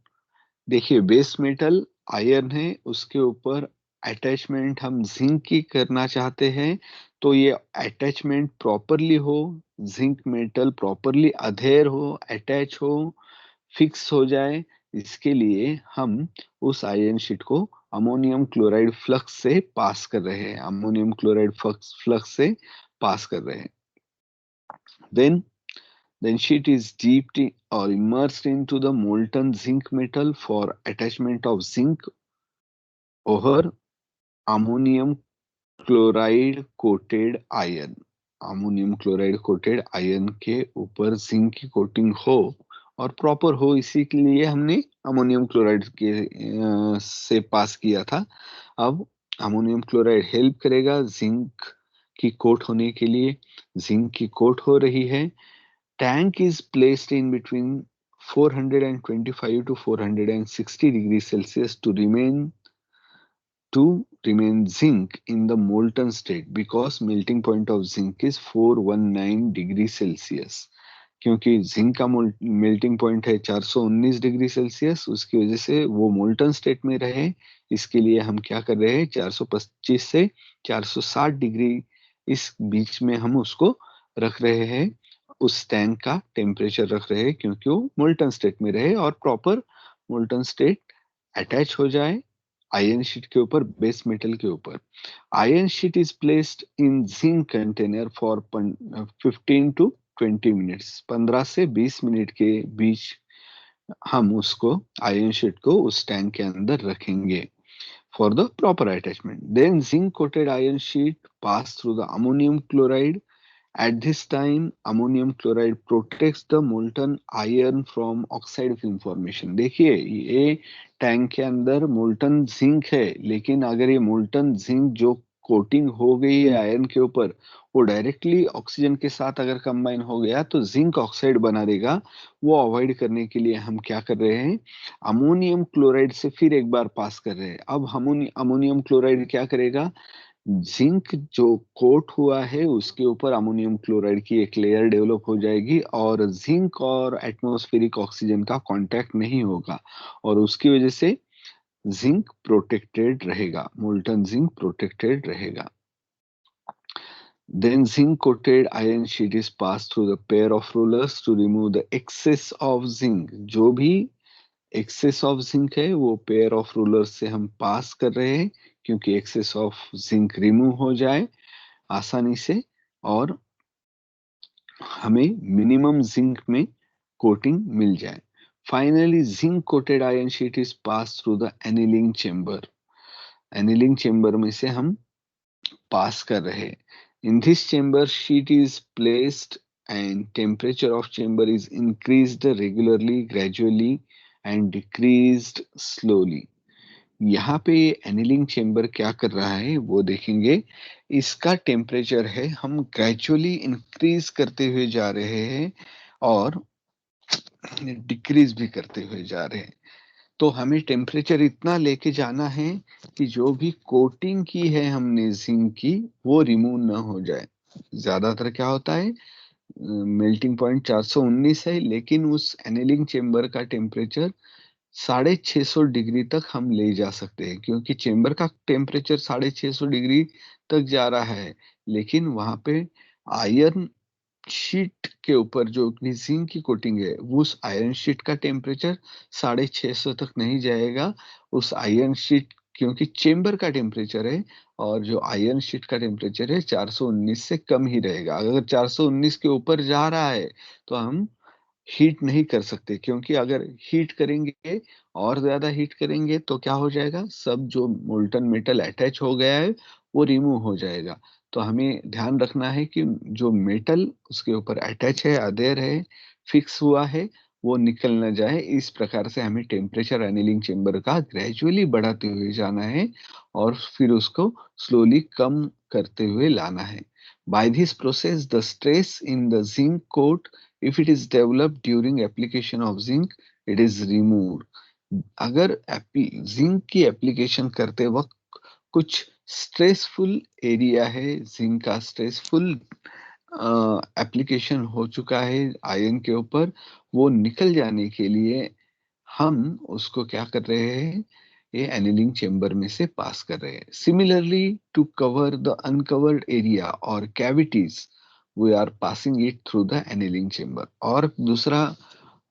देखिए, base metal iron है, उसके ऊपर attachment हम zinc की करना चाहते हैं, तो ये अटैचमेंट प्रॉपरली हो, जिंक मेटल प्रॉपरली अधेर हो, अटैच हो, फिक्स हो जाए, इसके लिए हम उस आयरन शीट को अमोनियम क्लोराइड फ्लक्स से पास कर रहे हैं. अमोनियम क्लोराइड फ्लक्स से पास कर रहे हैं. Then sheet is dipped or immersed into the molten zinc metal for attachment of zinc over ammonium chloride coated iron. Ammonium chloride coated iron के ऊपर जिंक की कोटिंग हो और प्रॉपर हो, इसी के लिए हमने अमोनियम क्लोराइड के से पास किया था. अब अमोनियम क्लोराइड हेल्प करेगा जिंक की कोट होने के लिए. जिंक की कोट हो रही है. Tank is placed in between 425 to 460 degrees Celsius to remain zinc in the molten state, because melting point of zinc is 419 degree Celsius. क्योंकि जिंक का मेल्टिंग पॉइंट है 419 डिग्री सेल्सियस, उसकी वजह से वो मोल्टन स्टेट में रहे, इसके लिए हम क्या कर रहे हैं, 425 से 460 डिग्री इस बीच में हम उसको रख रहे हैं. उस टैंक का टेम्परेचर रख रहे हैं क्योंकि वो मोल्टन स्टेट में रहे और प्रॉपर मोल्टन स्टेट अटैच हो जाए आयरन शीट के ऊपर, बेस मेटल के ऊपर. Iron sheet is placed in zinc container for 15 to 20 minutes. 15 से 20 मिनट के बीच हम उसको आयरन शीट को उस टैंक के अंदर रखेंगे. for the proper attachment. Then zinc coated iron sheet pass through the ammonium chloride. At this time, ammonium chloride protects the molten iron from oxide film formation. देखिए ये टैंक के अंदर molten zinc है, लेकिन अगर ये मोल्टन जिंक जो coating हो गई है आयरन के ऊपर, वो डायरेक्टली ऑक्सीजन के साथ अगर कंबाइन हो गया तो जिंक ऑक्साइड बना देगा। वो अवॉइड करने के लिए हम क्या कर रहे हैं, अमोनियम क्लोराइड से फिर एक बार पास कर रहे हैं। अब अमोनियम क्लोराइड क्या करेगा, जिंक जो कोट हुआ है उसके ऊपर अमोनियम क्लोराइड की एक लेयर डेवलप हो जाएगी और जिंक और एटमॉस्फेरिक ऑक्सीजन का कांटेक्ट नहीं होगा, और उसकी वजह से जिंक प्रोटेक्टेड रहेगा, मोल्टन जिंक प्रोटेक्टेड रहेगा। Then zinc coated iron sheet is passed through the pair of rollers to remove the excess of zinc. जो भी एक्सेस ऑफ जिंक है वो पेयर ऑफ रूलर से हम पास कर रहे हैं, क्योंकि एक्सेस ऑफ जिंक रिमूव हो जाए आसानी से और हमें मिनिमम जिंक में कोटिंग मिल जाए। Finally zinc coated iron sheet is pass through the annealing chamber. Annealing chamber में से हम पास कर रहे हैं। In this chamber sheet is placed and temperature of chamber is increased regularly, gradually and decreased slowly. यहाँ पे annealing chamber क्या कर रहा है वो देखेंगे। इसका टेम्परेचर है हम ग्रेजुअली इंक्रीज करते हुए जा रहे हैं और डिक्रीज भी करते हुए जा रहे हैं। तो हमें टेम्परेचर इतना लेके जाना है कि जो भी कोटिंग की है हमने जिंक की वो रिमूव ना हो जाए। ज्यादातर क्या होता है, मेल्टिंग पॉइंट 419 है, लेकिन उस एनिलिंग चेंबर का टेम्परेचर 650 डिग्री तक हम ले जा सकते हैं, क्योंकि चेंबर का टेम्परेचर 650 डिग्री तक जा रहा है, लेकिन वहां पे आयरन शीट के ऊपर जो भी जिंक की कोटिंग है उस आयरन शीट का टेम्परेचर 650 तक नहीं जाएगा। उस आयरन शीट, क्योंकि चेंबर का टेम्परेचर है और जो आयरन शीट का टेम्परेचर है 419 से कम ही रहेगा। अगर 419 के ऊपर जा रहा है तो हम हीट नहीं कर सकते, क्योंकि अगर हीट करेंगे और ज्यादा हीट करेंगे तो क्या हो जाएगा, सब जो मोल्टन मेटल अटैच हो गया है वो रिमूव हो जाएगा। तो हमें ध्यान रखना है कि जो मेटल उसके ऊपर अटैच है, अधेर है, फिक्स हुआ है, वो निकल ना जाए। इस प्रकार से हमें टेम्परेचर एनीलिंग चेंबर का ग्रेजुअली बढ़ाते हुए जाना है और फिर उसको स्लोली कम करते हुए लाना है। By this process the stress in the zinc coat, if it is developed during application of zinc, it is removed। अगर जिंक की एप्लीकेशन करते वक्त कुछ स्ट्रेसफुल एरिया है, जिंक का स्ट्रेसफुल एप्लीकेशन हो चुका है आयरन के ऊपर, वो निकल जाने के लिए हम उसको क्या कर रहे हैं, ये एनिलिंग चेंबर में से पास कर रहे हैं। Similarly to cover the uncovered area और cavities we are passing it through the annealing chamber. और दूसरा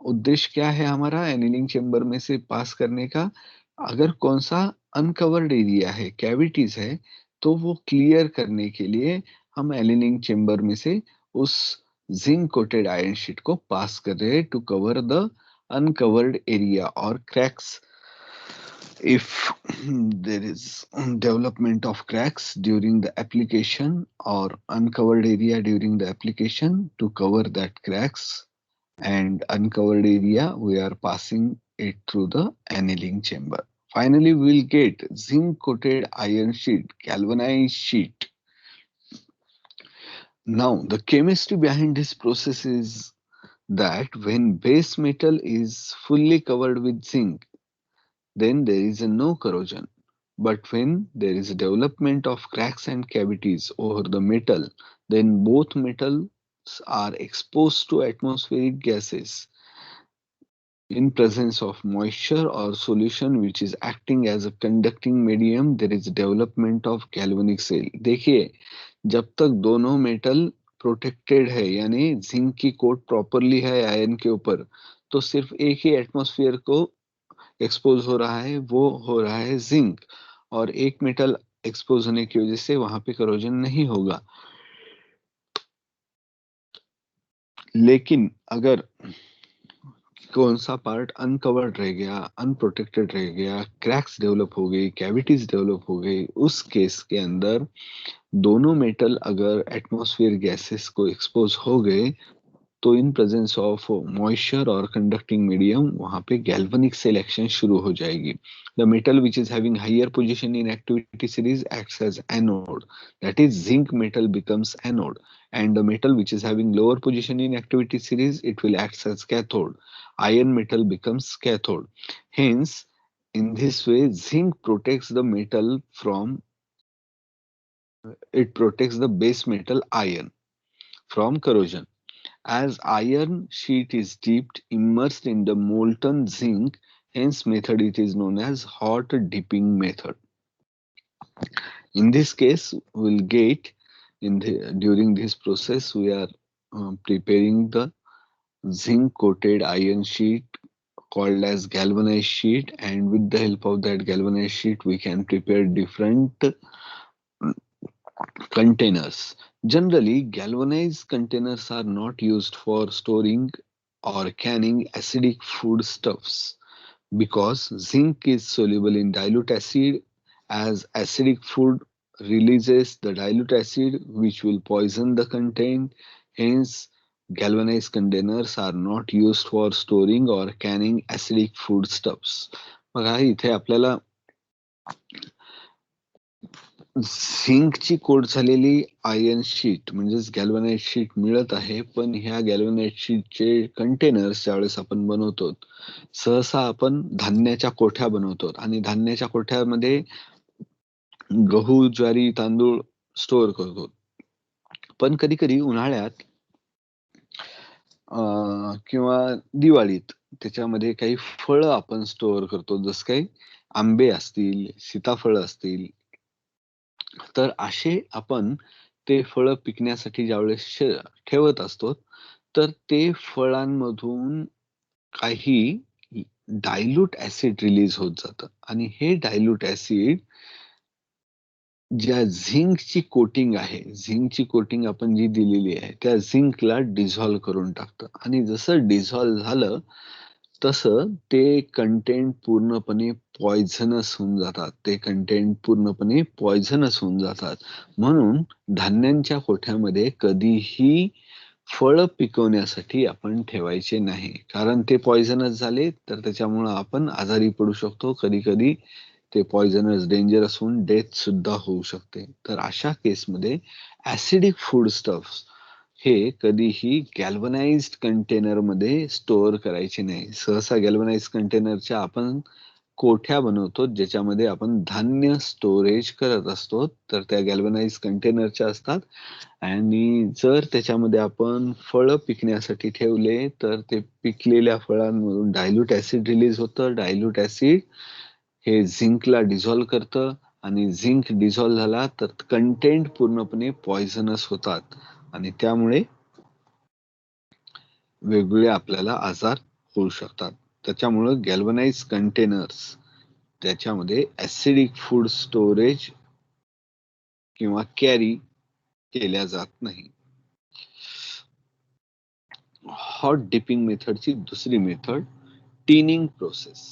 उद्देश्य क्या है हमारा एनिलिंग चेंबर में से पास करने का, अगर कौन सा अनकवर्ड एरिया है, कैविटीज है, तो वो क्लियर करने के लिए हम एनिलिंग चेंबर में से उस जिंक कोटेड आयरन शीट को पास कर रहे हैं to cover the uncovered area or cracks if there is development of cracks during the application or uncovered area during the application, to cover that cracks and uncovered area we are passing it through the annealing chamber. Finally we will get zinc coated iron sheet, galvanized sheet. Now the chemistry behind this process is that when base metal is fully covered with zinc, then there is no corrosion. But when there is a development of cracks and cavities over the metal, then both metals are exposed to atmospheric gases in presence of moisture or solution which is acting as a conducting medium. There is development of galvanic cell। देखिए जब तक दोनों metal protected है, यानी zinc की coat properly है iron के ऊपर, तो सिर्फ एक ही एटमॉस्फेयर को एक्सपोज हो रहा है, वो हो रहा है जिंक, और एक मेटल एक्सपोज होने की वजह से वहां पे करोजन नहीं होगा। लेकिन अगर कौन सा पार्ट अनकवर्ड रह गया, अनप्रोटेक्टेड रह गया, क्रैक्स डेवलप हो गई, कैविटीज डेवलप हो गई, उस केस के अंदर दोनों मेटल अगर एटमॉस्फेयर गैसेस को एक्सपोज हो गए, तो इन प्रेजेंस ऑफ मॉइस्चर और कंडक्टिंग मीडियम वहां पे गैल्वेनिक सेल एक्शन शुरू हो जाएगी. The metal which is having higher position in activity series acts as anode, that is zinc metal becomes anode, and the metal which is having lower position in activity series, it will act as cathode. Iron metal becomes cathode. Hence, in this way, zinc protects the metal from, it protects the base metal iron from corrosion. As iron sheet is dipped, immersed in the molten zinc, hence method it is known as hot dipping method. In this case, we'll get during this process we are preparing the zinc coated iron sheet called as galvanized sheet, and with the help of that galvanized sheet we can prepare different containers. Generally, galvanized containers are not used for storing or canning acidic foodstuffs because zinc is soluble in dilute acid. As acidic food releases the dilute acid which will poison the content. Hence, galvanized containers are not used for storing or canning acidic foodstuffs. बघा इथे आपल्याला झिंकची coat झालेली iron sheet म्हणजेच गॅल्वनाइज sheet मिळत आहे, पण ह्या गॅल्वनाइज शीटचे containers ज्यावेळेस आपण बनवतो, सहसा आपण धान्याच्या कोठ्या बनवतो आणि धान्याच्या कोठ्यामध्ये गहू, ज्वारी, तांदूळ स्टोअर करतो. पण कधी कधी उन्हाळ्यात किंवा दिवाळीत त्याच्यामध्ये काही फळं आपण स्टोअर करतो, जसं काही आंबे असतील, सीताफळ असतील. तर असे आपण ते फळं पिकण्यासाठी ज्यावेळेस ठेवत असतो, तर ते फळांमधून काही डायल्यूट ऍसिड रिलीज होत जातं आणि हे डायल्यूट ऍसिड ज्या झिंकची कोटिंग आहे, झिंकची कोटिंग आपण जी दिलेली आहे, त्या झिंकला डिझॉल्व्ह करून टाकतं आणि जसं डिझॉल्व्ह झालं तसं ते कंटेंट पूर्णपणे पॉइझनस होऊन जातात. ते कंटेंट पूर्णपणे पॉइझनस होऊन जातात. म्हणून धान्यांच्या कोठ्यामध्ये कधीही फळं पिकवण्यासाठी आपण ठेवायचे नाही. कारण ते पॉइझनस झाले तर त्याच्यामुळं आपण आजारी पडू शकतो. कधी-कधी ते पॉइझनस डेंजरस होऊन डेथ सुद्धा होऊ शकते. तर अशा केसमध्ये ऍसिडिक फूड स्टफ्स हे कधीही गॅल्वनाइज्ड कंटेनरमध्ये स्टोअर करायचे नाही. सहसा गॅल्वनाइज्ड कंटेनरच्या आपण कोठ्या बनवतो ज्याच्यामध्ये आपण धान्य स्टोरेज करत असतो. तर त्या गॅल्वनाइज्ड कंटेनरच्या असतात आणि जर त्याच्यामध्ये आपण फळं पिकण्यासाठी ठेवले तर ते पिकलेल्या फळांमधून डायल्यूट ऍसिड रिलीज होतं. डायल्यूट ऍसिड हे झिंकला डिझॉल्व्ह करतं आणि झिंक डिझॉल्व्ह झाला तर कंटेंट पूर्णपणे पॉइझनस होतात आणि त्यामुळे वेगवेगळे आपल्याला आजार होऊ शकतात. त्याच्यामुळं गॅल्वनाइज कंटेनर्स त्याच्यामध्ये ऍसिडिक फूड स्टोरेज किंवा कॅरी केल्या जात नाही. हॉट डिपिंग मेथडची दुसरी मेथड टीनिंग प्रोसेस.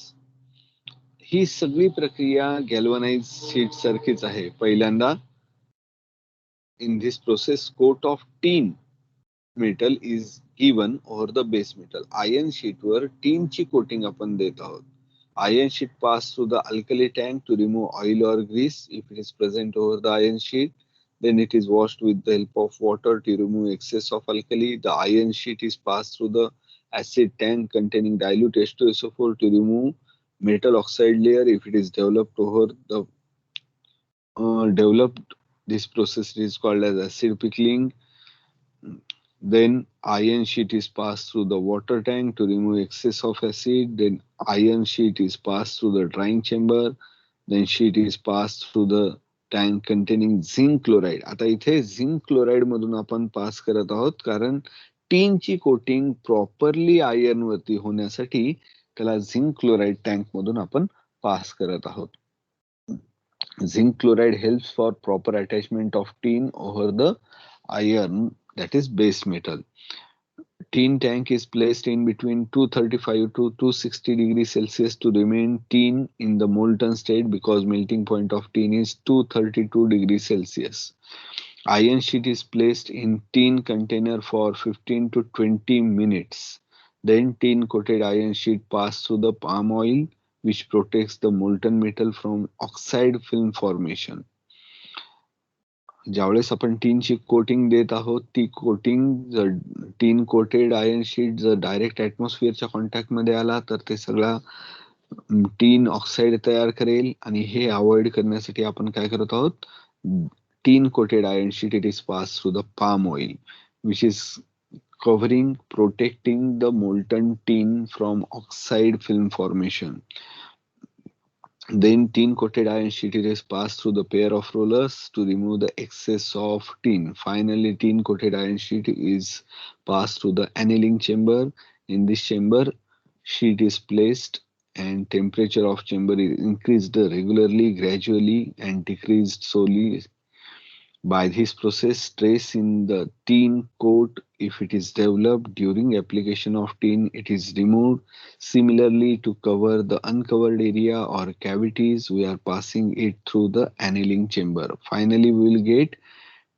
ही सगळी प्रक्रिया गॅल्वनाइज शीट सारखीच आहे. पहिल्यांदा in this process coat of tin metal is given over the base metal. Iron sheet were tin ची coating आपण देत आहोत. Iron sheet pass through the alkali tank to remove oil or grease if it is present over the iron sheet. Then it is washed with the help of water to remove excess of alkali. The iron sheet is passed through the acid tank containing dilute H2SO4 to remove metal oxide layer if it is developed over the developed. This process is called as acid pickling. Then iron sheet is passed through the water tank to remove excess of acid. Then iron sheet is passed through the drying chamber. Then sheet is passed through the tank containing zinc chloride. आता इथे zinc chloride मधून आपण पास करत आहोत कारण टीनची coating properly iron वरती होण्यासाठी त्याला झिंक क्लोराइड टँक मधून आपण पास करत आहोत. Zinc chloride helps for proper attachment of tin over the iron, that is base metal. Tin tank is placed in between 235 to 260 degrees Celsius to remain tin in the molten state because melting point of tin is 232 degrees Celsius. Iron sheet is placed in tin container for 15 to 20 minutes. Then tin coated iron sheet pass through the palm oil which protects the molten metal from oxide film formation. ज्यावेळेस आपण टीनची coating देत आहोत ती coating जर tin coated iron sheet जर direct ॲटमॉस्फिअरच्या कॉन्टॅक्टमध्ये आला तर ते सगळा टीन ऑक्साईड तयार करेल आणि हे अवॉइड करण्यासाठी आपण काय करत आहोत tin coated iron sheet it is pass through the palm oil which is covering protecting the molten tin from oxide film formation. Then tin coated iron sheet is passed through the pair of rollers to remove the excess of tin. Finally, tin coated iron sheet is passed through the annealing chamber. In this chamber, sheet is placed and temperature of chamber is increased regularly, gradually and decreased slowly. By this process, stress in the tin coat, if it is developed during application of tin, it is removed. Similarly, to cover the uncovered area or cavities, we are passing it through the annealing chamber. Finally, we will get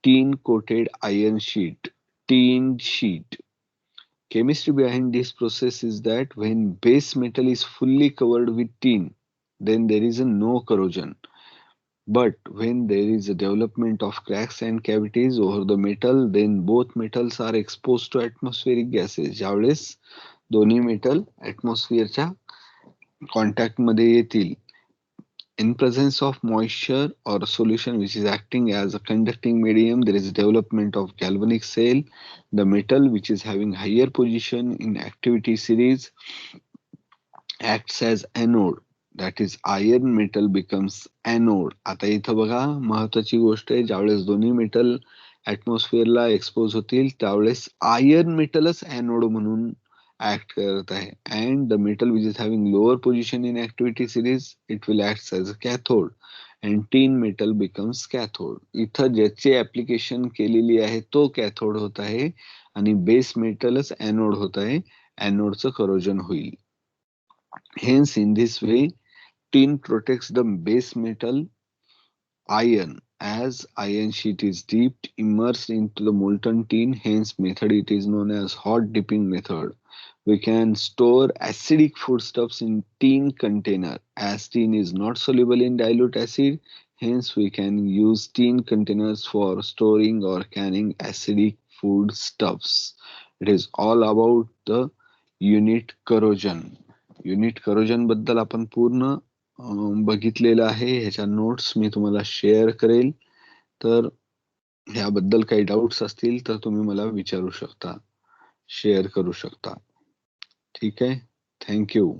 tin coated iron sheet, tin sheet. Chemistry behind this process is that when base metal is fully covered with tin, then there is a no corrosion. But when there is a development of cracks and cavities over the metal, then both metals are exposed to atmospheric gases. ज्यावेळेस दोन्ही metal ॲटमॉस्फिअरच्या कॉन्टॅक्टमध्ये येतील. In presence of moisture or a solution which is acting as a conducting medium, there is development of galvanic cell. The metal which is having higher position in activity series acts as anode. That is iron metal becomes anode. आता इथं बघा महत्वाची गोष्ट आहे ज्यावेळेस दोन्ही metal ॲटमॉस्फिअरला expose होतील त्यावेळेस आयर्न मेटलच एनोड म्हणून ऍक्ट करत आहे and the metal which is having lower position in activity series it will act as a cathode and tin metal becomes cathode. इथं ज्याचे ऍप्लिकेशन केलेली आहे तो कॅथोड होत आहे आणि बेस मेटलच एनोड होत आहे. एनोडचं करोजन होईल. Hence, in this way, tin protects the base metal iron as iron sheet is dipped immersed into the molten tin. Hence method it is known as hot dipping method. We can store acidic foodstuffs in tin container as tin is not soluble in dilute acid. Hence we can use tin containers for storing or canning acidic foodstuffs. It is all about the unit corrosion. Unit corrosion बद्दल आपण पूर्ण बघितलेलं आहे. ह्याच्या notes मी तुम्हाला share करेल. तर ह्याबद्दल काही डाऊट्स असतील तर तुम्ही मला विचारू शकता, शेअर करू शकता. ठीक आहे. थँक्यू.